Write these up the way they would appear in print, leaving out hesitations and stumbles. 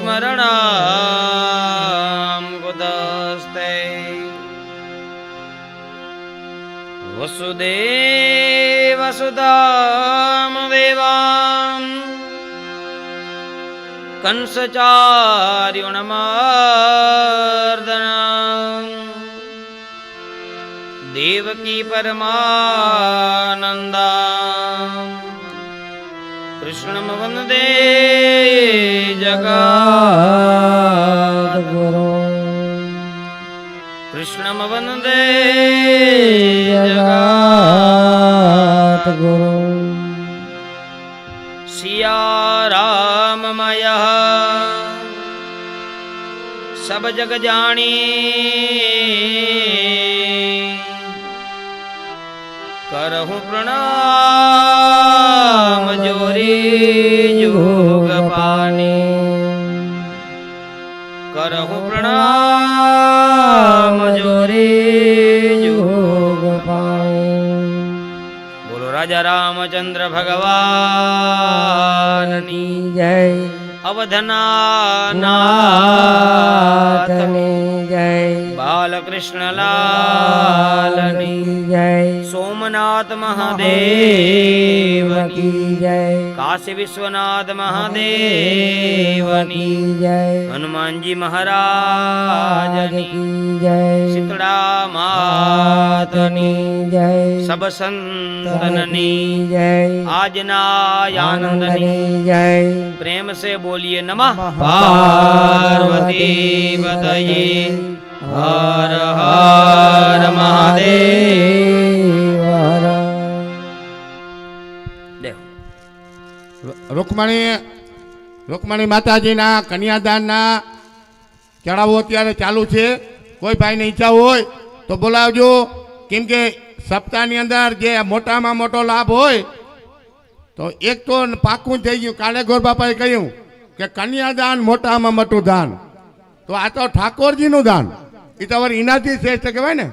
स्मरणं कुतस्ते वसुदेवसुतां देवां कंसचार्युणमर्दनं देवकी परमानंदा कृष्णं वन्दे जगद्गुरुं कृष्णं वन्दे जगद्गुरुं सिया राममयः सब जग जानी करहु प्रणाम जोरी जोग पानी करहु प्रणाम जोरी जोग पानी। बोलो राजा रामचंद्र भगवान की जय। अवधना नाथनी जय। बालकृष्ण लालनी जय। सोमनाथ महादेव की जय। काशी विश्वनाथ महादेव की जय। हनुमान जी महाराज की जय। शीतला मातनी जय। सब संतननी जय। आजना आनंदनी जय। प्रेम से बोलिए नमः पार्वती पतये हर हर महादेव। रुक्मणी माताजीना कन्यादानना चढ़ावो अत्यारे चालू छे। कोई भाईने ઈચ્છા હોય તો બોલાવજો, કેમ કે સપ્તાહની અંદર જે મોટામાં મોટો લાભ હોય તો એક તો પાકું થઈ ગયું। કાલે ગોર બાપાએ કહ્યું કે કન્યાદાન મોટામાં મોટું દાન, તો આ તો ઠાકોરજીનું દાન, એ તો હવે એનાથી શ્રેષ્ઠ કહેવાય ને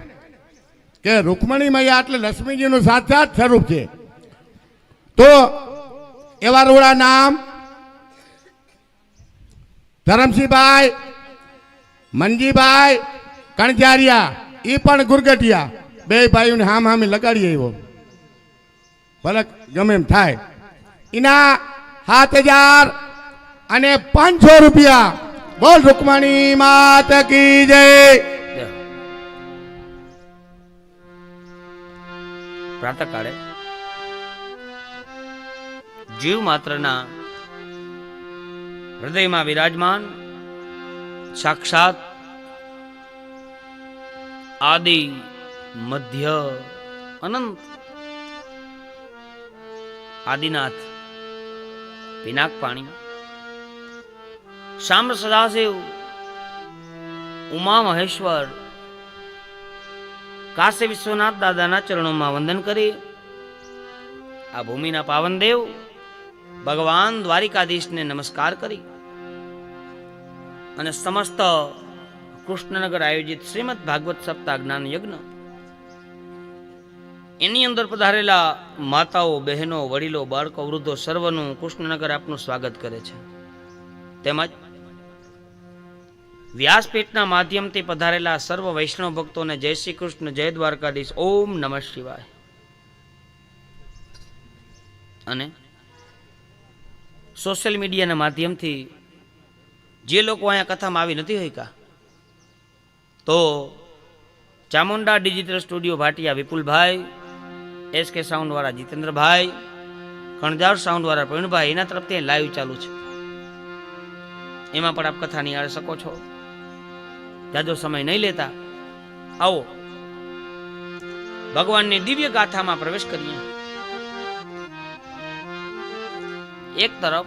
કે રૂકમણી મૈયા એટલે લક્ષ્મીજીનું સાક્ષાત સ્વરૂપ છે। તો એવા રૂડા નામ ધરમસિંહભાઈ, મનજીભાઈ કણજારિયા, એ પણ ગુરગટિયા, બે ભાઈઓને હામ હામી લગાડીએ એવો ભલે ગમે એમ થાય। એના 7,500 રૂપિયા। બોલ રૂકમણી માત की जय। प्रातः काले जीव मात्रना हृदय में विराजमान साक्षात आदि मध्य अनंत आदिनाथ पिनाक पाणी शाम सदाशिव उमा महेश्वर काशी विश्वनाथ दादाना चरणों में वंदन करी आ भूमिना पावन देव भगवान द्वारिकाधीश ने नमस्कार करी अने समस्त कृष्णनगर आयोजित श्रीमद भागवत सप्ताह ज्ञान यज्ञ एनी अंदर पधारेला माताओ बहनों वडीलो बाळको वृद्धो सर्वनु कृष्णनगर आपनु स्वागत करे छे। तेमज व्यासपीठना माध्यमथी पधारेला सर्व वैष्णव भक्तों ने जय श्री कृष्ण, जय द्वारकाधीश, ओम नमः शिवाय। अने सोशल मीडिया ना माध्यमथी जे लोको अहींया कथामां आवी नथी होई का तो चामुंडा डिजिटल स्टूडियो भाटिया विपुल भाई, एसके साउंड वाला जितेंद्र भाई, कणजार साउंड वाला प्रवीण भाई, एना तरफथी लाइव चालू छे। एमां पण आप कथा निहाળી શકો છો। जाजो समय नहीं लेता आओ भगवान ने दिव्य गाथा में प्रवेश करिए। एक तरफ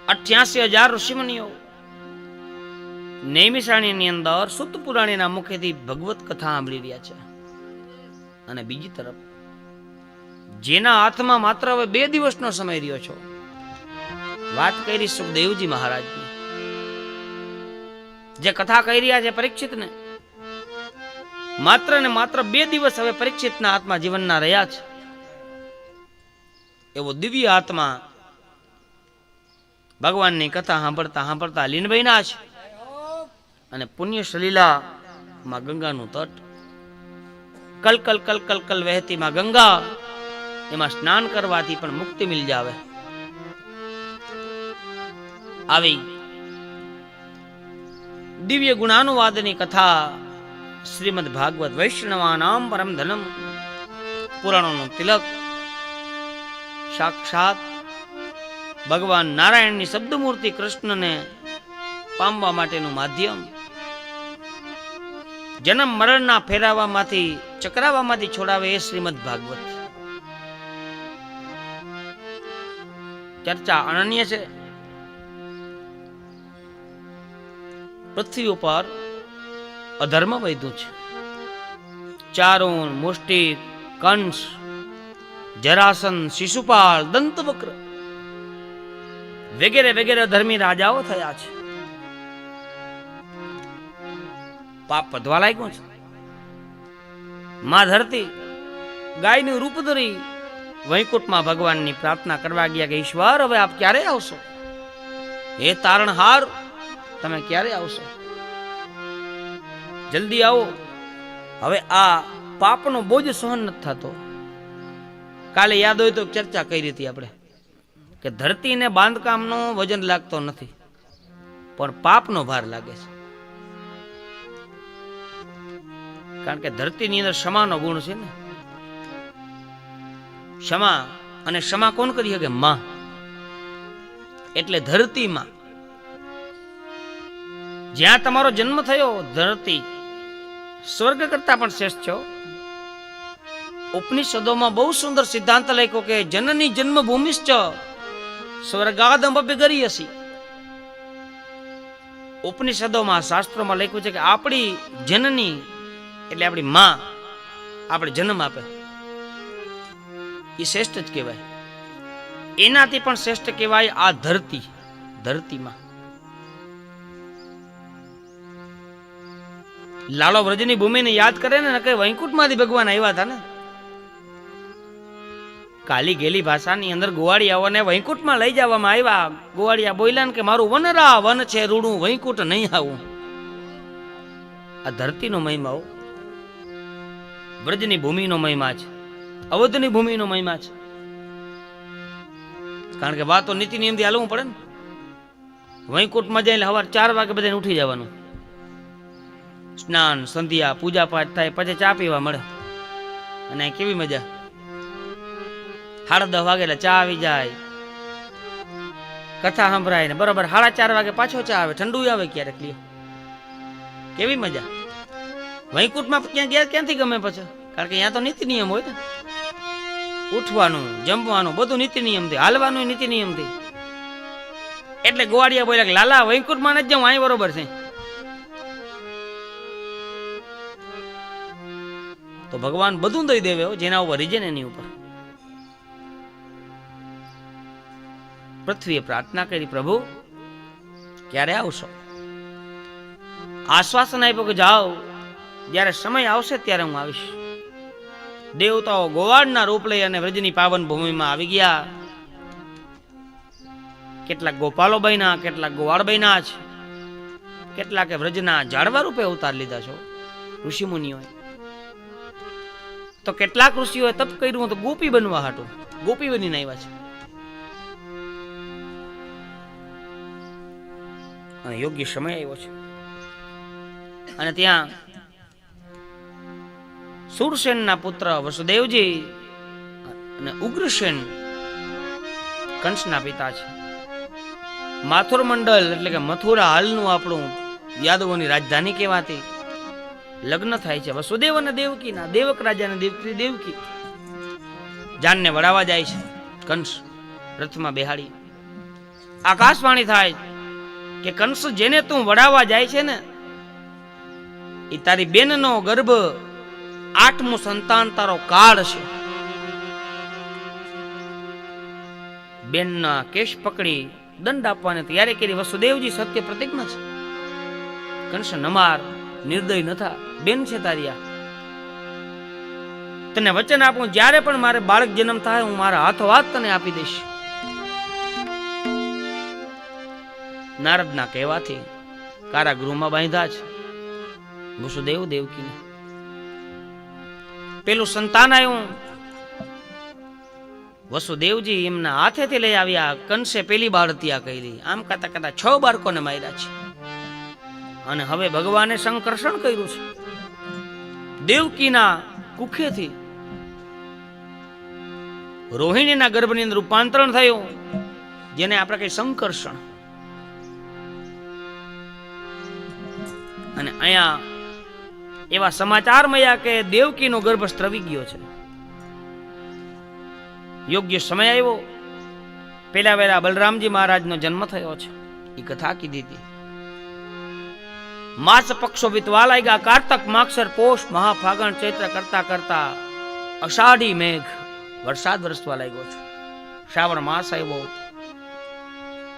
88,000 ऋषिमुनिओ नैमिषारण्यनी अंदर सुत पुराणीना मुखेथी भगवत कथा सांभળી રહ્યા છે, અને બીજી તરફ જેના હાથમાં માત્ર હવે 2 દિવસનો સમય રહ્યો છો, વાત કરી સુખદેવજી महाराजની, જે કથા કહી રહ્યા છે પરીક્ષિતને, માત્ર ને માત્ર 2 દિવસ હવે પરીક્ષિતના આત્મા જીવનના રહ્યા છે। એવો દિવ્ય આત્મા ભગવાનની કથા સાંભળતા સાંભળતા લીનભાઈના છે. અને પુણ્ય સલીલામાં ગંગાનું તટ, કલકલ કલકલ કલ વહેતીમાં ગંગા, એમાં સ્નાન કરવાથી પણ મુક્તિ મિલ જાવે. આવી દિવ્ય ગુણાનુવાદની કથા શ્રીમદ ભાગવત વૈષ્ણવાનામ પરમ ધનમ, પુરાણોનું તિલક, સાક્ષાત ભગવાન નારાયણની શબ્દમૂર્તિ કૃષ્ણને પામવા માટેનું માધ્યમ, જન્મ મરણના ફેરાવામાંથી ચક્રાવામાંથી છોડાવે એ શ્રીમદ ભાગવત. ચર્ચા અનન્ય છે. પૃથ્વી ઉપર અધર્મ વધ્યું છે. ચારુણ, મુષ્ટિક, કંસ, જરાસન, શિશુપાલ, દંતવક્ર વગેરે વગેરે ધર્મી રાજાઓ થયા છે. પાપ વધવા લાગ્યું છે. માં ધરતી ગાયનું રૂપ ધરી વૈકુંઠમાં ભગવાનની પ્રાર્થના કરવા ગયા કે ઈશ્વર હવે આપ ક્યારે આવશો? હે તારણહાર, તમે ક્યારે આવશો? જલ્દી આવો. હવે આ પાપનો બોજ સહન નથી થતો. કાલે યાદ હોય તો ચર્ચા કરી હતી આપણે કે ધરતીને બાંધકામનો વજન લાગતો નથી, પણ પાપનો ભાર લાગે છે. કારણ કે ધરતીની અંદર ક્ષમાનો ગુણ છે ને. ક્ષમા, અને ક્ષમા કોણ કરી શકે? માં. એટલે ધરતીમાં જ્યાં તમારો જન્મ થયો, ધરતી સ્વર્ગ કરતા પણ શ્રેષ્ઠ છો. ઉપનિષદોમાં બહુ સુંદર સિદ્ધાંત લખ્યો કે જનની જન્મભૂમિશ્ચ સ્વર્ગાદમભિગરીયસી. ઉપનિષદોમાં, શાસ્ત્રોમાં લખ્યું છે કે આપણી જનની એટલે આપણી માં આપણે જન્મ આપે એ શ્રેષ્ઠ જ કહેવાય. એનાથી પણ શ્રેષ્ઠ કહેવાય આ ધરતી. ધરતીમાં લાલો વ્રજની ભૂમિને યાદ કરે ને કે વૈકુંઠમાંથી ભગવાન આવ્યા હતા ને. કાલી ગેલી ભાષાની અંદર ગોવાળિયાઓને વૈકુંઠમાં લઈ જવામાં આવ્યા. ગોવાળિયા બોલ્યા ને કે મારું વનરા વન છે રૂડું, વૈકુંઠ નહીં આવું. આ ધરતીનો મહિમા હો. વ્રજની ભૂમિનો મહિમા છે, અવધની ભૂમિનો મહિમા છે. કારણ કે વાતો નીતિ નિયમથી હાલવું પડે ને. વૈકુંઠમાં જઈને સવારે 4 વાગે બધાને ઉઠી જવાનું, સ્નાન સંધ્યા પૂજા પાઠ થાય, પછી ચા પીવા મળે. અને કેવી મજા! 10:30 વાગે એટલે ચા આવી જાય, કથા સંભળાય ને બરોબર 4:30 વાગે પાછો ચા આવે, ઠંડુ આવે ક્યારેક લ્યો. કેવી મજા! વૈકુંઠમાં ક્યાં ગયા ક્યાંથી ગમે પછી? કારણ કે અહીંયા તો નીતિ નિયમ હોય ને. ઉઠવાનું, જમવાનું બધું નીતિ નિયમથી, હાલવાનું નીતિ નિયમથી. એટલે ગોવાળિયા બોલ્યા કે લાલા વૈકુંઠમાં નથી જાઉં, અહીં બરોબર છે. તો ભગવાન બધું દઈ દેવે જેના ઉપર રીજે એની ઉપર. પૃથ્વીએ પ્રાર્થના કરી, પ્રભુ ક્યારે આવશો? આશ્વાસન આપ્યું કે જાઓ, જ્યારે સમય આવશે ત્યારે હું આવીશ. દેવતાઓ ગોવાળના રૂપ લઈ અને વ્રજની પાવન ભૂમિમાં આવી ગયા. કેટલાક ગોપાલો બન્યા, કેટલાક ગોવાળ બન્યા છે, કેટલાકે વ્રજના ઝાડવા રૂપે અવતાર લીધા છો ઋષિ મુનિઓએ. તો કેટલાક ઋષિઓએ તપ કર્યું તો ગોપી બનવા હાટું ગોપી બનીને આવ્યા છે. અને યોગ્ય સમય આવ્યો છે. અને ત્યાં સુરસેનના પુત્ર વસુદેવજી અને ઉગ્રસેન કંસના પિતા છે. માથુર મંડળ એટલે કે મથુરા હાલનું આપણું યાદવોની રાજધાની કહેવાતી લગ્ન થાય છે વસુદેવ અને દેવકીના. દેવક રાજા અને દેવકી દેવકી જાનને વડાવા જાય છે કંસ રથમાં બેહાડી. આકાશવાણી થાય કે કંસ જેને તું વડાવા જાય છે ને એ તારી બેનનો ગર્ભ 8મું સંતાન તારો કાળ છે. બેનના કેશ પકડી દંડ આપવાને તૈયારી કરી. વસુદેવજી સત્ય પ્રતિજ્ઞા છે. કંસ નમાર નિર્દય નથા, બેન છે તારી આ. તને વચન આપું, જ્યારે પણ મારે બાળક જન્મ થાય હું મારા હાથો હાથ તને આપી દઈશ. નારદના કહેવાથી કારાગૃહમાં બાંધ્યા છે વસુદેવ દેવકીને. પેલું સંતાન આવ્યું વસુદેવજી એમના હાથેથી લઈ આવ્યા. કંસે પેલી બાળતિયા કરી. આમ કરતા કરતા 6 બાળકોને માર્યા છે. અને હવે ભગવાને સંકર્ષણ કર્યું છે દેવકીના કુખેથી. રોહિણીના ગર્ભની અંદર રૂપાંતરણ થયું, જેને આપણે કહીએ સંકર્ષણ. અને અહીંયા એવા સમાચાર મળ્યા કે દેવકીનો ગર્ભ સ્ત્રવી ગયો છે. યોગ્ય સમય આવ્યો, પેલા વેલા બલરામજી મહારાજનો જન્મ થયો છે. એ કથા કીધી હતી. માસ પક્ષો વીતવા લાગ્યા. કાર્તક, માક્ષર, પોષ, મહાફાગણ, ચૈત્ર કરતા કરતા અષાઢી મેઘ વરસાદ વરસવા લાગ્યો છે. શ્રાવણ માસ આવ્યો,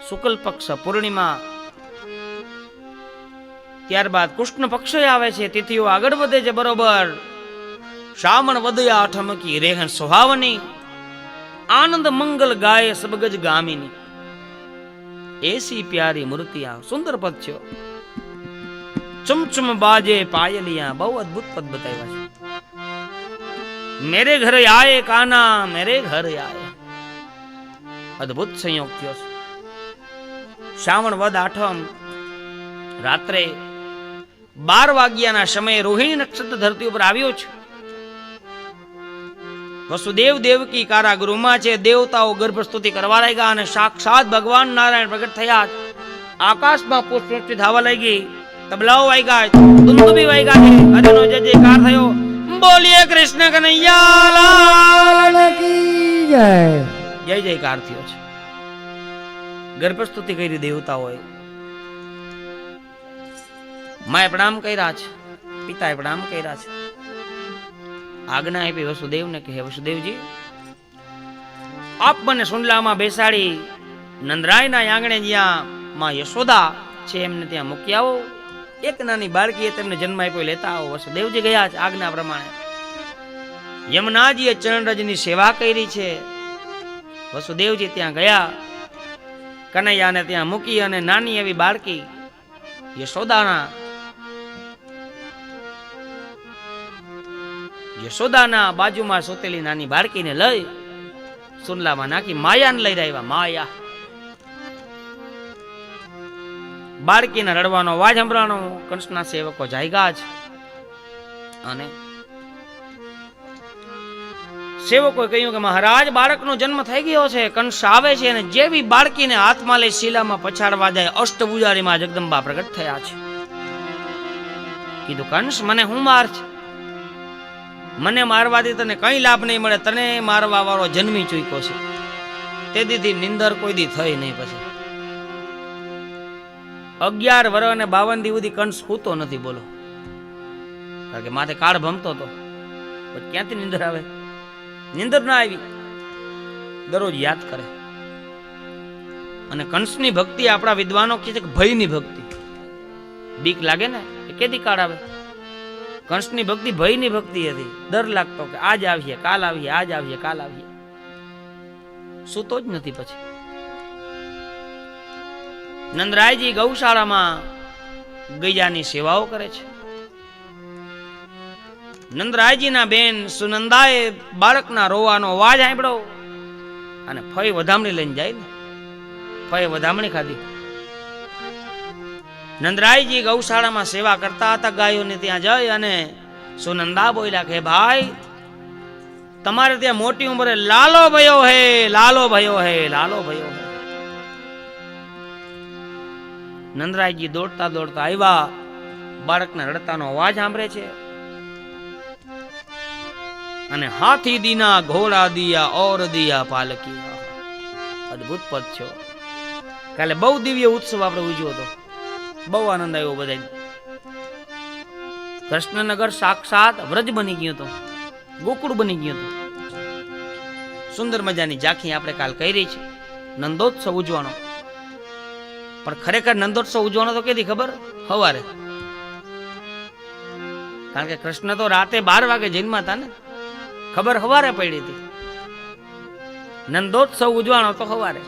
શુક્લ પક્ષ પૂર્ણિમા, ત્યારબાદ કૃષ્ણ પક્ષ આવે છે. તિથિઓ આગળ વધે છે બરોબર. શ્રાવણ વધ્યા અઠમકી રેહન સુહાવની, આનંદ મંગલ ગાય સબગજ ગામિની, એસી પ્યારી મૂર્તિયા. સુંદર પદ છે. ચમચમ બાજે પાયલિયા. બહુ અદ્ભુત પદ બતાવ્યા છે. મેરે ઘરે આયે કાના, મેરે ઘરે આયે. અદ્ભુત સંયોગ થયો છે. શ્રાવણ વદ આઠમ રાત્રે 12 વાગ્યાના સમયે રોહિણી નક્ષત્ર ધરતી ઉપર આવ્યો છે. વસુદેવ દેવકી કારાગૃહમાં છે. દેવતાઓ ગર્ભસ્તુતિ કરવા લાગ્યા અને સાક્ષાત ભગવાન નારાયણ પ્રગટ થયા. આકાશમાં પુષ્પવૃષ્ટિ થવા લાગી. તબલાઓ વાગ્યા, દુંદુભી વાગ્યા છે. અજનો જય જયકાર થયો. બોલીએ કૃષ્ણ કનૈયા લાલ કી જય. જય જયકાર થયો છે. ગર્ભસ્તુતિ કરી દેવતાઓએ. માએ પ્રણામ કર્યા છે, પિતાએ પ્રણામ કર્યા છે. આજ્ઞા આપી વસુદેવને કે હે વસુદેવજી, આપ મને સુંડલામાં બેસાડી નંદરાયના આંગણે જ્યાં માં યશોદા છે એમને ત્યાં મૂકી આવો. એક નાની બાળકીએ તેમને જન્મ આપ્યો, લેતા આવો. વસુદેવજી ગયા છે આજ્ઞા પ્રમાણે. યમુનાજીએ ચરણરજની સેવા કરી છે. વસુદેવજી ત્યાં ગયા, કનૈયાને ત્યાં મૂકી અને નાની એવી બાળકી યશોદાના બાજુમાં સુતેલી નાની બાળકીને લઈ સુંડલામાં નાખી માયાને લઈ આવ્યા. માયા બાળકીને રડવાનો અવાજ સંભળાણો. કંસના સેવકો જાગ્યા છે અને સેવકોએ કહ્યું કે મહારાજ, બાળકનો જન્મ થઈ ગયો છે. કંસ આવે છે અને જેવી બાળકીને હાથમાં લઈ શીલામાં પછાડવા જાય, અષ્ટભુજારીમાં જગદંબા પ્રગટ થયા છે. કીધું, કંસ, મને હું માર છે? મને મારવાથી તને કઈ લાભ નહીં મળે. તને મારવા વાળો જન્મી ચૂક્યો છે. તે દીધી નિંદર કોઈ દી થઈ નહીં. પછી 11 વર્ષ અને 52 દી સુધી કંસ સૂતો નથી. બોલો, કારણ કે માથે કાળ ભમતો હતો. ક્યાંથી નિંદર આવે? નિંદર ના આવી. દરરોજ યાદ કરે. અને કંસની ભક્તિ આપણા વિદ્વાનો કહે છે કે ભયની ભક્તિ. બીક લાગે ને એ કેદી કાળ આવે. કંસની ભક્તિ ભયની ભક્તિ હતી. ડર લાગતો કે આજ આવીએ, કાલ આવીએ, આજ આવીએ, કાલ આવીએ. સૂતો જ નથી. પછી નંદરાયજી ગૌશાળામાં ગૈયાની સેવાઓ કરે છે. નંદરાયજીના બેન સુનંદાએ બાળકના રોવાનો અવાજ સાંભળ્યો અને ફઈ વધામણી લઈને જાય ને. ફઈ વધામણી ખાધી. નંદરાયજી ગૌશાળામાં સેવા કરતા હતા. ગાયોને ત્યાં જઈ અને સુનંદા બોલ્યા કે ભાઈ, તમારે ત્યાં મોટી ઉંમરે લાલો ભયો હે, લાલો ભયો હે, લાલો ભયો હે. નંદરાયજી દોડતા દોડતા આવ્યા. બાળકના રડતાનો અવાજ સાંભળે છે અને હાથી દીના ઘોડા દિયા ઓર દિયા પાલકી. અદ્ભુત પદ છે. કાલે બહુ દિવ્ય ઉત્સવ આપણે ઉજવ્યો હતો. બહુ આનંદ આવ્યો બધાને. કૃષ્ણનગર સાક્ષાત વ્રજ બની ગયું હતું, ગોકુળ બની ગયું હતું. સુંદર મજાની ઝાંખી આપણે કાલ કરી છે. નંદોત્સવ ઉજવાનો. પણ ખરેખર નંદોત્સવ ઉજવાનો તો કેદી ખબર? સવારે. કારણ કે કૃષ્ણ તો રાતે 12 વાગે જન્મ્યા હતા ને. ખબર સવારે પડી હતી. નંદોત્સવ ઉજવાનો તો સવારે.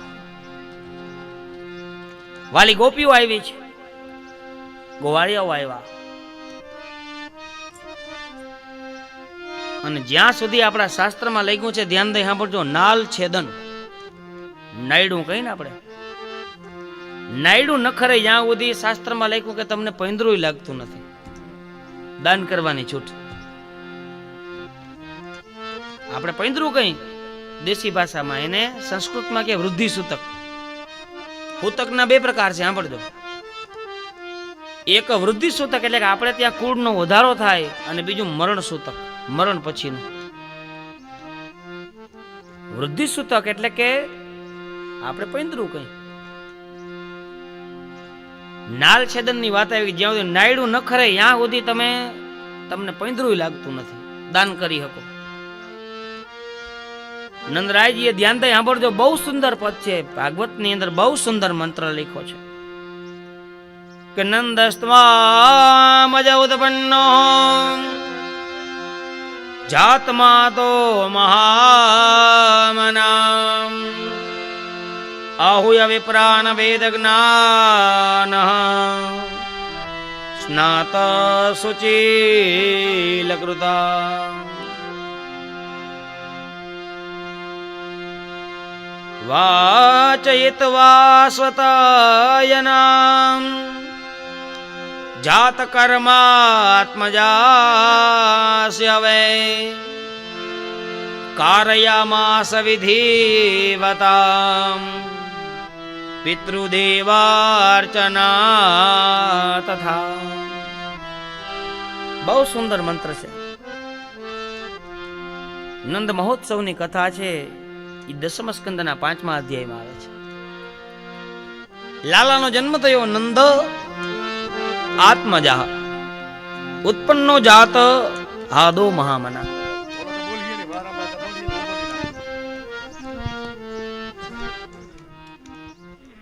વાલી ગોપીઓ આવી છે, ગોવાળિયાઓ આવ્યા. અને જ્યાં સુધી આપણા શાસ્ત્રમાં લખ્યું છે, ધ્યાન દઈ સાંભળજો, નાલ છેદન, નાયડું કહીને આપણે, નાયડું નખરે જ્યાં સુધી શાસ્ત્રમાં લખ્યું કે તમને પૈંદરું લાગતું નથી, દાન કરવાની છૂટ. આપણે પૈંદરું કઈ દેશી ભાષામાં, એને સંસ્કૃતમાં કે વૃદ્ધિ સૂતક. સૂતકના બે પ્રકાર છે, સાંભળજો. એક વૃદ્ધિ સૂતક એટલે કે આપણે ત્યાં કુળનો વધારો થાય, અને બીજું મરણ સૂતક, મરણ પછીનું. વૃદ્ધિ સૂતક એટલે કે આપણે પૈંદરું કઈ. નાલ છેદન ની વાત આવી, જ્યાં સુધી નાયડું ન ખરે ત્યાં સુધી તમને પૈંદરું લાગતું નથી, દાન કરી શકો. નંદરાયજીએ ધ્યાન દઈ સાંભળજો, બહુ સુંદર પદ છે, ભાગવત ની અંદર બહુ સુંદર મંત્ર લખ્યો છે કે નંદસ્ત્વામજ ઉત્પન્નો જાતમા તો મહામનામ આહુય વિપ્રાન વેદ જ્ઞાન સ્નાત સુચીલ કૃતા વાચયિત્વા સ્વતાયનામ જાત કર્માત્મજાસ્ય વૈ કારયામાસ વિધિવતામ પિતૃદેવાર્ચના તથા. બહુ સુંદર મંત્ર છે. નંદ મહોત્સવની કથા છે, એ દસમ સ્કંદના 5મા અધ્યાયમાં આવે છે. લાલાનો જન્મ થયો, નંદ આત્મજા ઉત્પન્નો જાત હાદો મહામના.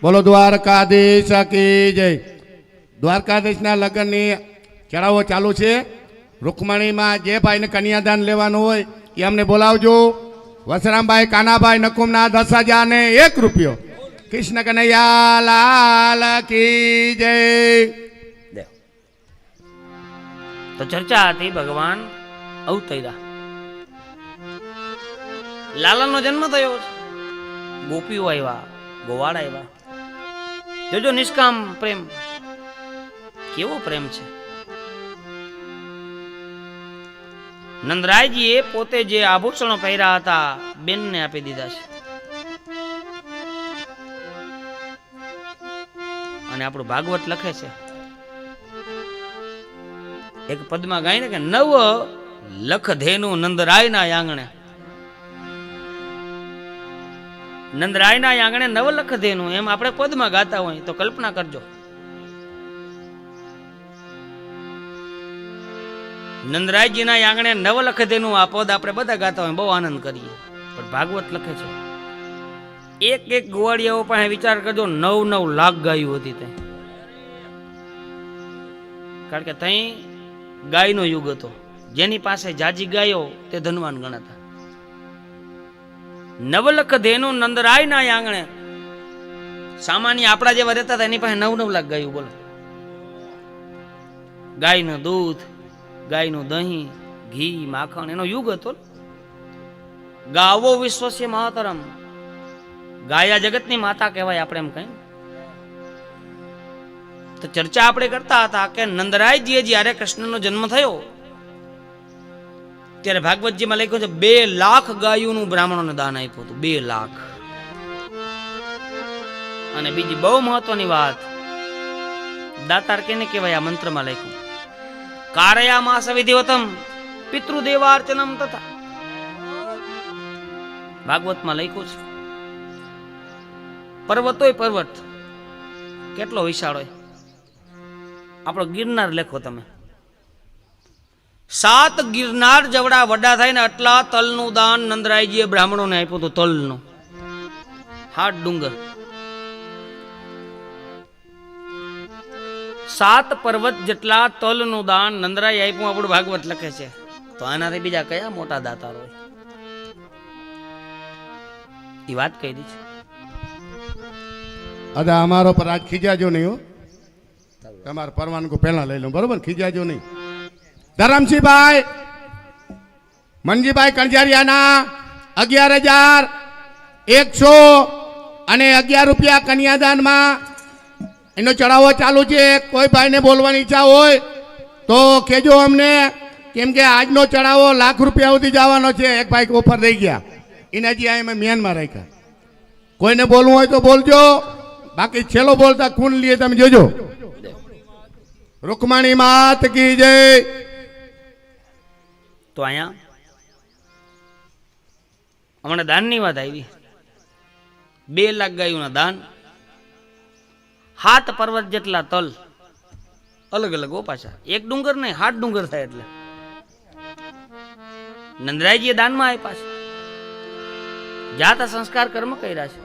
બોલો દ્વારકાધીશ કી જય. દ્વારકાધીશના લગ્નની ચડાવો ચાલુ છે. રૂકમણીમાં જે ભાઈને કન્યાદાન લેવાનું હોય એ અમને બોલાવજો. વસરામભાઈ, કાનાભાઈ, નકુમના 10,000 ને 1 રૂપિયો. કૃષ્ણ કનૈયા લાલ કી જય. તો ચર્ચા હતી ભગવાન અવતર્યા, લાલાનો જન્મ થયો છે, ગોપીઓ આવ્યા, ગોવાળ આવ્યા. જોજો નિષ્કામ પ્રેમ, કેવો પ્રેમ છે. નંદરાયજીએ પોતે જે આભૂષણો પહેર્યા હતા બેનને આપી દીધા છે. અને આપણું ભાગવત લખે છે, એક પદમાં ગાય ને કે 9 લખ ધેનું નંદરાયના આંગણે. નંદરાયના આંગણે 9 લખ ધેનું, એમ આપણે પદમાં ગાતા હોય તો કલ્પના કરજો. નંદરાયજીના આંગણે 9 લખ ધેનું, આ પદ આપણે બધા ગાતા હોય, બહુ આનંદ કરીએ. પણ ભાગવત લખે છે, એક ગોવાળિયાઓ પાસે વિચાર કરજો, 9 લાખ ગાયો હતી ત્યાં. કારણ કે ત્યાં ગાયનો યુગ હતો. જેની પાસે જાજી ગાયો તે ધનવાન ગણાતા. 9 લખ ધેનું નંદરાયના આંગણે. સામાન્ય આપણા જેવા રહેતા હતા, એની પાસે 9 લાખ ગાયું. બોલો, ગાયનું દૂધ, ગાયનું દહીં, ઘી, માખણ, એનો યુગ હતો. ગાવો વિશ્વસ્ય મહાતરમ, ગાયા જગતની માતા કહેવાય આપણે એમ કઈ. તો ચર્ચા આપણે કરતા હતા કે નંદરાયજીએ જ્યારે કૃષ્ણનો જન્મ થયો ત્યારે ભાગવતજીમાં લખ્યું છે 2 લાખ ગાયોનું બ્રાહ્મણોને દાન આપ્યું હતું. 2 લાખ. અને બીજી બહુ મહત્વની વાત, દાતાર કેને કહેવાય આ મંત્રમાં લખ્યું, કારયામાસ વિધિવતમ પિતૃદેવાર્ચનમ તથા. ભાગવતમાં લખ્યું છે, પર્વત હોય, પર્વત કેટલો વિશાળ હોય, આપણો ગિરનાર લેખો તમે, 7 ગિરનાર જવડા વડા થાય ને આટલા તલનું દાન નંદરાયજીએ બ્રાહ્મણોને આપ્યું હતું. તલનું 8 ડુંગર, 7 પર્વત જેટલા તલનું દાન નંદરાય આપ્યું, આપણું ભાગવત લખે છે. તો આનાથી બીજા કયા મોટા દાતાર હોય? એ વાત કહી દી છે. અદા અમારો પર આજ ખીજાજો નહીં હો. તમારે પરવાનગો પહેલા લઈ લઉં, બરોબર? ખીજાજો નહીં. ધરમસિંહભાઈ મનજીભાઈ કણજારિયાના 11,111 રૂપિયા કન્યાદાનમાં એનો ચડાવો ચાલુ છે. કોઈ ભાઈને બોલવાની ઈચ્છા હોય તો કહેજો અમને, કેમ કે આજનો ચડાવો લાખ રૂપિયા સુધી જવાનો છે. એક ભાઈ ઓફર રહી ગયા, એને હજી આ અમે મેનમાં રાખ્યા. કોઈને બોલવું હોય તો બોલજો, બાકી છેલ્લો બોલતા ખૂન લીએ તમે જોજો. રૂકમણી માત કી જય. તો અહીંયા હમણાં દાનની વાત આવી. 2 લાખ ગાયોના દાન, 7 પર્વત જેટલા તલ, અલગ અલગ ઓ પાછા, એક ડુંગર નહીં 7 ડુંગર થાય. એટલે નંદરાયજીએ દાનમાં આપ્યા છે. જાત સંસ્કાર કર્મ કર્યા છે.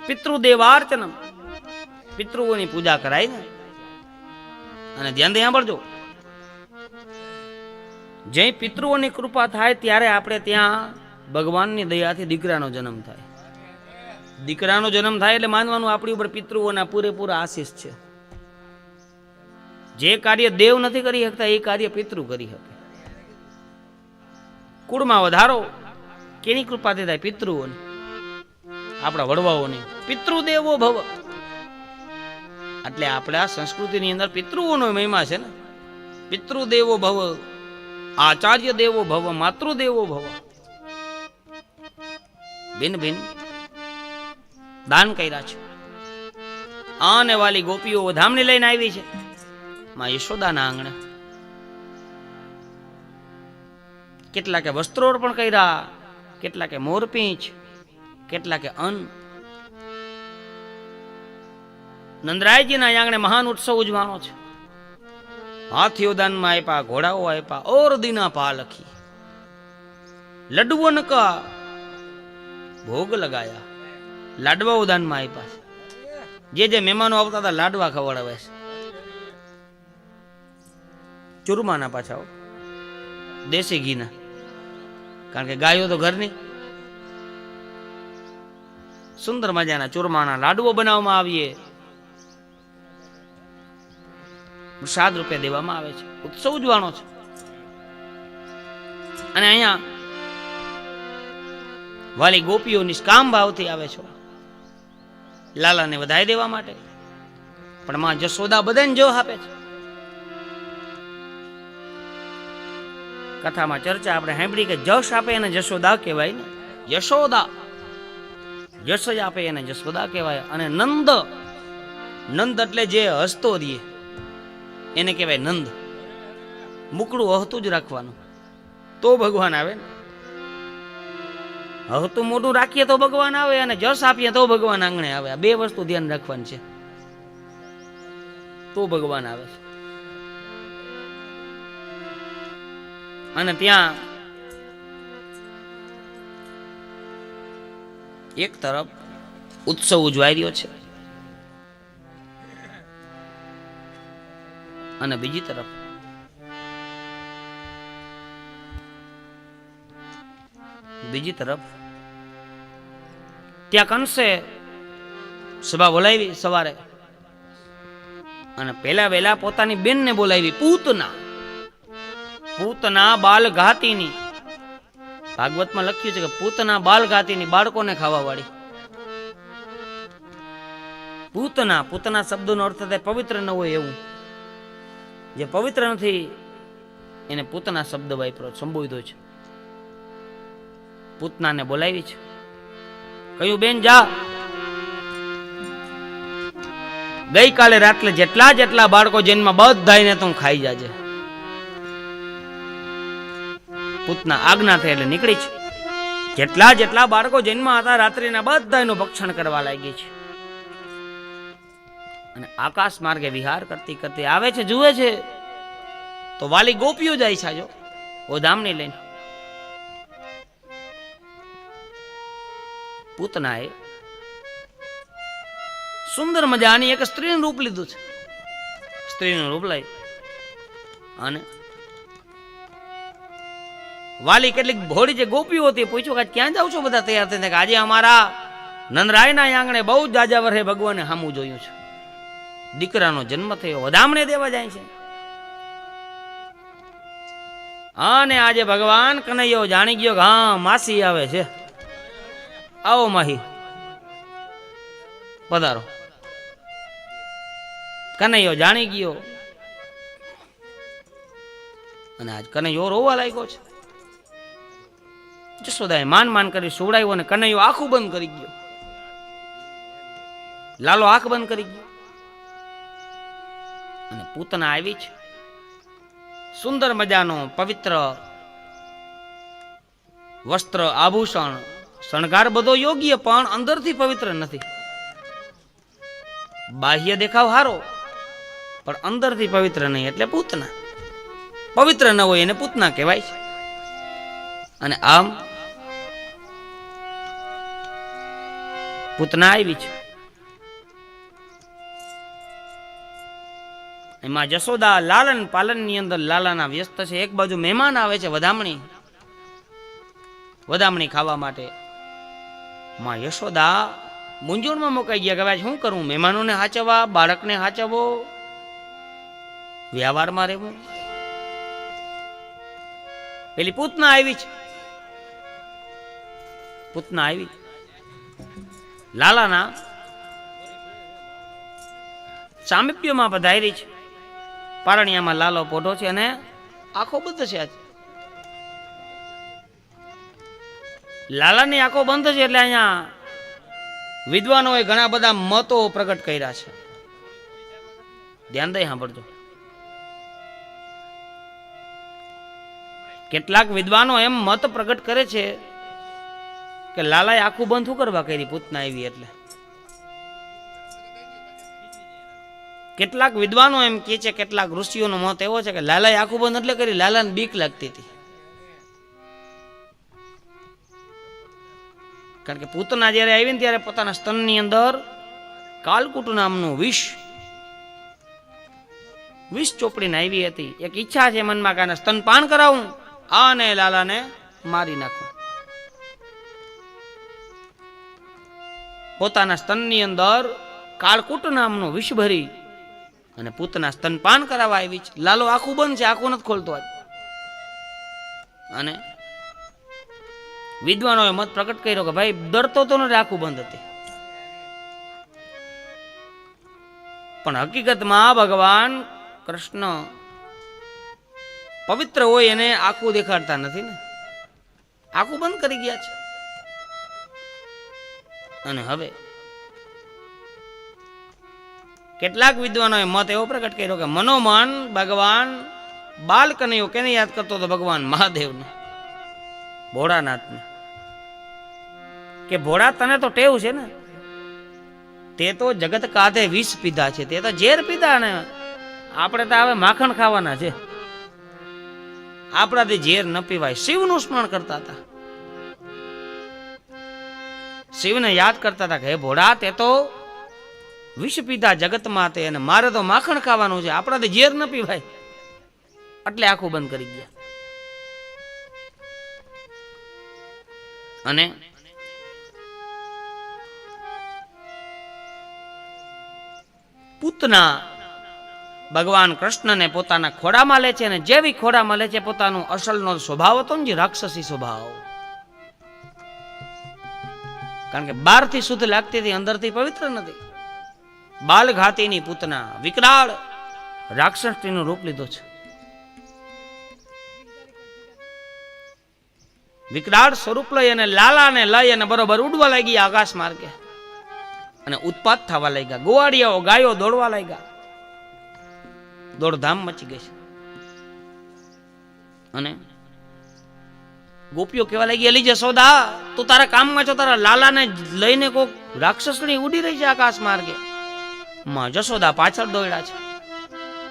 પિતૃદેવાર્ચનમ, પિતૃઓની પૂજા કરાય ને. અને ધ્યાનથી સાંભળજો, જે પિતૃઓની કૃપા થાય ત્યારે આપણે ત્યાં ભગવાનની દયાથી દીકરાનો જન્મ થાય. દીકરાનો જન્મ થાય એટલે માનવાનું આપણી ઉપર પિતૃઓના પૂરેપૂરા આશીષ છે. જે કાર્ય દેવ નથી કરી શકતા એ કાર્ય પિતૃ કરી શકે. કુળમાં વધારો કેની કૃપાથી થાય? પિતૃઓની, આપણા વડવાઓની. પિતૃદેવો ભવ. એટલે આપણા સંસ્કૃતિની અંદર પિતૃઓનો મહિમા છે ને. પિતૃદેવો ભવ, આચાર્ય દેવો ભવ, માતૃદેવો ભવ. ભિન્ન ભિન્ન દાન કર્યા છે. આને વાલી ગોપીઓ વધામણી લઈને આવી છે માં યશોદાના આંગણે. કેટલાકે વસ્ત્રો અર્પણ કર્યા, કેટલાકે મોરપીંછ, કેટલાકે અન્ન. નંદરાયજીના આંગણે મહાન ઉત્સવ ઉજવાનો છે. હાથીઓ દાનમાં આપ્યા, ઘોડાઓ આપ્યા, ઓર દીના પાલખી, લડવો નકા ભોગ લગાયા. લાડવાઓ દાનમાં આપ્યા છે. જે મહેમાનો આવતા હતા લાડવા ખવડાવે છે. ચૂરમાના પાછા, દેશી ઘીના, કારણ કે ગાયો તો ઘરની. સુંદર મજાના ચૂરમાના લાડવો બનાવવામાં આવીએ, 7 રૂપિયા દેવામાં આવે છે. ઉત્સવ ઉજવાનો છે. અને અહીંયા વાલી ગોપીઓ નિષ્કામ ભાવથી આવે છે લાલાને વધાઈ દેવા માટે. પણ માં જશોદા બધાને જો આપે છે. કથામાં ચર્ચા આપણે સાંભળી કે જશ આપે એને જશોદા કહેવાય ને. યશોદા, જશ આપે એને જશોદા કહેવાય. અને નંદ, નંદ એટલે જે હસતો રહીએ એને કહેવાય નંદ. મુકડું હસતું જ રાખવાનું તો ભગવાન આવે ને. હસતું મોઢું રાખીએ તો ભગવાન આવે, અને જશ આપીએ તો ભગવાન આંગણે આવે. આ 2 વસ્તુ ધ્યાન રાખવાની છે, તો ભગવાન આવે છે. અને ત્યાં એક તરફ ઉત્સવ ઉજવાઈ રહ્યો છે અને બીજી તરફ ત્યાં કંસે સભા બોલાવી સવારે. અને પહેલા વહેલા પોતાની બેનને બોલાવી, પૂતના. પૂતના બાલઘાતીની. ભાગવતમાં લખ્યું છે કે પૂતના બાલઘાતીની, બાળકોને ખાવા વાળી. પૂતના, પૂતના શબ્દનો અર્થ થાય પવિત્ર ન હોય એવું. જે પવિત્ર નથી એને પૂતના શબ્દ વાપરો, સંબોધ્યો છે. પૂતનાને બોલાવી છે. કહ્યું, બેન જા, ગઈકાલે રાત્રે જેટલા બાળકો જન્મ બધાને તું ખાઈ જાજે. પૂતના આજ્ઞા થઈ એટલે નીકળી છે. જેટલા બાળકો જન્મ હતા રાત્રિના બધાનું ભક્ષણ કરવા લાગી છે. અને આકાશ માર્ગે વિહાર કરતી કરતી આવે છે, જુએ છે તો વાલી ગોપીઓ જાય છે જો ઓધામણી લઈને. પૂતનાએ સુંદર મજાની એક સ્ત્રીનું રૂપ લીધું છે. સ્ત્રીનું રૂપ લઈ અને વાલી કેટલીક ભોળી જે ગોપીઓ હતી પૂછ્યું કે ક્યાં જાવ છો બધા તૈયાર થઈને? આજે અમારા નંદરાયના આંગણે બહુ જાજા વર્ષે ભગવાને સામું જોયું છે. દીકરાનો જન્મ થયો, વધામણે દેવા જાય છે. અને આજે ભગવાન કનૈયો જાણી ગયો કે હા માસી આવે છે. આવો માહી, પધારો. કનૈયો જાણી ગયો અને આજ કનૈયો રોવા લાગ્યો છે. જશોદાએ માન કરી સુવડાવ્યો અને કનૈયો આંખું બંધ કરી ગયો. લાલો આંખ બંધ કરી ગયો અને પૂતના આવી છે. સુંદર મજાનો પવિત્ર વસ્ત્ર, આભૂષણ, શણગાર બધો યોગ્ય, પણ અંદરથી પવિત્ર નથી. બાહ્ય દેખાવ હારો પણ અંદરથી પવિત્ર નહીં, એટલે પૂતના. પવિત્ર ન હોય એને પૂતના કહેવાય છે. અને આમ પૂતના આવી છે. એમાં જશોદા લાલન પાલન ની અંદર લાલાના વ્યસ્ત છે. એક બાજુ મહેમાન આવે છે, વધામણી ખાવા માટે. માં યશોદા મૂંઝવણમાં મુકાઈ ગયા કે ભાઈ શું કરવું? મહેમાનોને હાચવવા, બાળકને હાચવવો, વ્યવહારમાં રહેવું. પેલી પૂતના આવી છે. પૂતના આવી લાલાના સામીપ્યમાં પધારી છે. પારણિયામાં લાલો પોઢો છે અને આંખો બંધ છે. આજ લાલાની આંખો બંધ છે એટલે અહીંયા વિદ્વાનોએ ઘણા બધા મતો પ્રગટ કર્યા છે. ધ્યાન દઈ સાંભળજો. કેટલાક વિદ્વાનો એમ મત પ્રગટ કરે છે કે લાલાએ આંખું બંધ શું કરવા કરી પૂતના આવી એટલે. કેટલાક વિદ્વાનો એમ કે છે, કેટલાક ઋષિઓનો મત એવો છે કે લાલાએ આંખું બંધ એટલે કરી લાલાને બીક લાગતી હતી. કારણ કે પૂતના જ્યારે આવી ને ત્યારે પોતાના સ્તનની અંદર કાલકૂટ નામનું વિષ ચોપડીને આવી હતી. એક ઈચ્છા છે મનમાં કે સ્તનપાન કરાવું અને લાલાને મારી નાખું. પોતાના સ્તનની અંદર કાળકૂટ નામનું વિષ ભરી અને પૂતના સ્તનપાન કરાવવા આવી છે. લાલો આંખું બંધ છે, આંખું નથી ખોલતો. અને વિદ્વાનોએ મત પ્રગટ કર્યો કે ભાઈ ડરતો તો નથી, આંખું બંધ હતી. પણ હકીકતમાં ભગવાન કૃષ્ણ પવિત્ર હોય એને આંખું દેખાડતા નથી ને, આંખું બંધ કરી ગયા છે. અને હવે કેટલાક વિદ્વાનોએ મત એવો પ્રગટ કર્યો કે મનોમન ભગવાન બાલ કનૈયો કેને યાદ કરતો હતો? ભગવાન મહાદેવને, ભોળાનાથને. કે ભોળા તને તો ટેવ છે ને, તે તો જગત કાધે વિષ પીધા છે, તે તો ઝેર પીધા ને આપણે તો હવે માખણ ખાવાના છે, આપણાથી ઝેર ન પીવાય. શિવનું સ્મરણ કરતા હતા, શિવને યાદ કરતા હતા કે હે ભોળા તે તો વિષ પીધા જગતમાં તે, અને મારે તો માખણ ખાવાનું છે, આપણાથી ઝેર ન પીવાય. એટલે આંખું બંધ કરી ગયા. અને પૂતના ભગવાન કૃષ્ણને પોતાના ખોડામાં લે છે, અને જેવી ખોડામાં લે છે પોતાનું અસલનો સ્વભાવ હતો ને, જે રાક્ષસી સ્વભાવ. કારણ કે બહારથી શુદ્ધ લાગતી હતી, અંદરથી પવિત્ર નથી. બાલઘાતીની પૂતના વિકરાળ રાક્ષસનું રૂપ લીધો છે. વિકરાળ સ્વરૂપ લઈ અને લાલાને લઈ અને બરોબર ઉડવા લાગી આકાશ માર્ગે, અને ઉત્પાત થવા લાગ્યા. ગોવાળિયાઓ ગાયો દોડવા લાગ્યા, દોડધામ મચી ગઈ છે. અને ગોપીઓ કેવા લાગી, અલી જશોદા તું તારા કામમાં છો, તારા લાલાને લઈને કોક રાક્ષસણી ઉડી રહી છે આકાશ માર્ગે. માં જશોદા પાછળ દોડ્યા છે.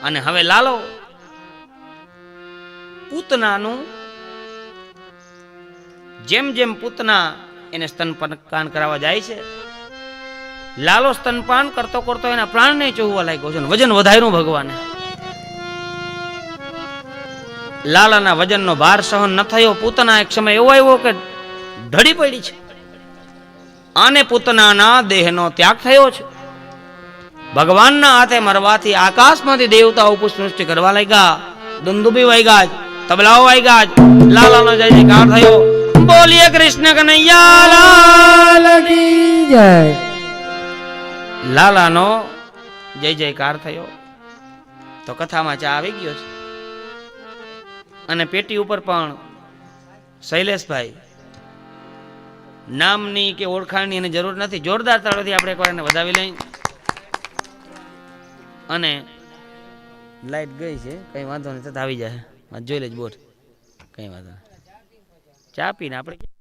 અને હવે લાલો પૂતનાનું જેમ જેમ પૂતના એને સ્તનપાન કરાવવા જાય છે, લાલો સ્તનપાન કરતો કરતો એના પ્રાણને ચોહવા લાગ્યો છે. વજન વધાર્યું ભગવાને. લાલાના વજનનો ભાર સહન ન થયો. પૂતના એક સમય એવો આવ્યો કે ઢળી પડી છે. અને પૂતનાના દેહનો ત્યાગ થયો છે. ભગવાનના હાથે મરવાથી આકાશમાંથી દેવતાઓ પુષ્પવૃષ્ટિ કરવા લાગ્યા, દુંદુભી વાગ્યા, તબલાઓ વાગ્યા, લાલાનો જય જયકાર થયો. બોલીએ કૃષ્ણ કનૈયા લાલ કી જય. લાલાનો જય જયકાર થયો. તો કથામાં ચા આવી ગયો છે અને પેટી ઉપર પણ શૈલેષભાઈ નામની કે ઓળખાણની એની જરૂર નથી. જોરદાર તાળીઓથી આપણે એકવાર એને વધાવી લઈ. અને લાઈટ ગઈ છે, કઈ વાંધો નહીં, તરત આવી જાય, જોઈ લેજ બોટ, કઈ વાંધો નહીં. ચા પીને આપણે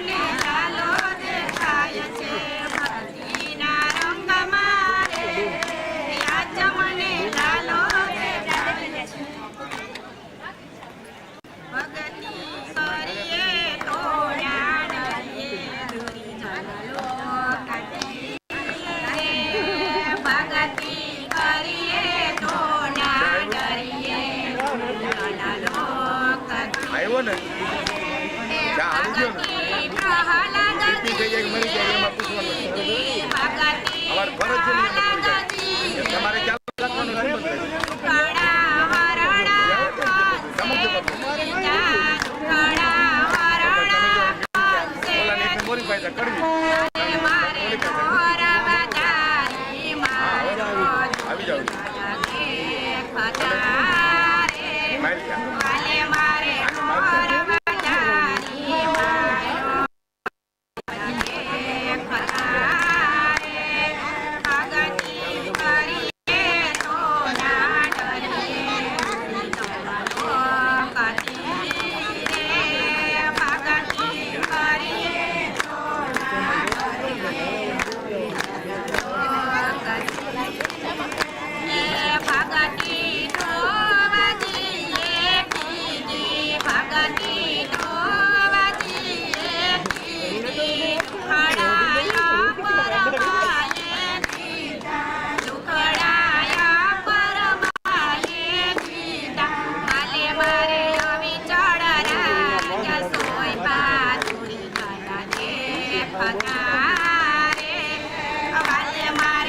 મને લાલો દેખાય છે ભક્તિના રંગમાં રે આજ મને લાલો દેખાય છે ભક્તિ કરીએ તો ના ડરીએ દુરી જનલો કાઢી ભક્તિ કરીએ તો ના ડરીએ જનલો આવ્યો ને ત્યાં આવી ગયો ને ટીપી થઈ જાય કે મરી જાય એમાં પૂછવાનું અમારે ફરજ છે ને એમાં પૂરી જાય. તમારે ચાલુ રાખવાનું શું ઓલાને એક મોરી પાસે કરવી આવી જાવ મારી ગયા Bye.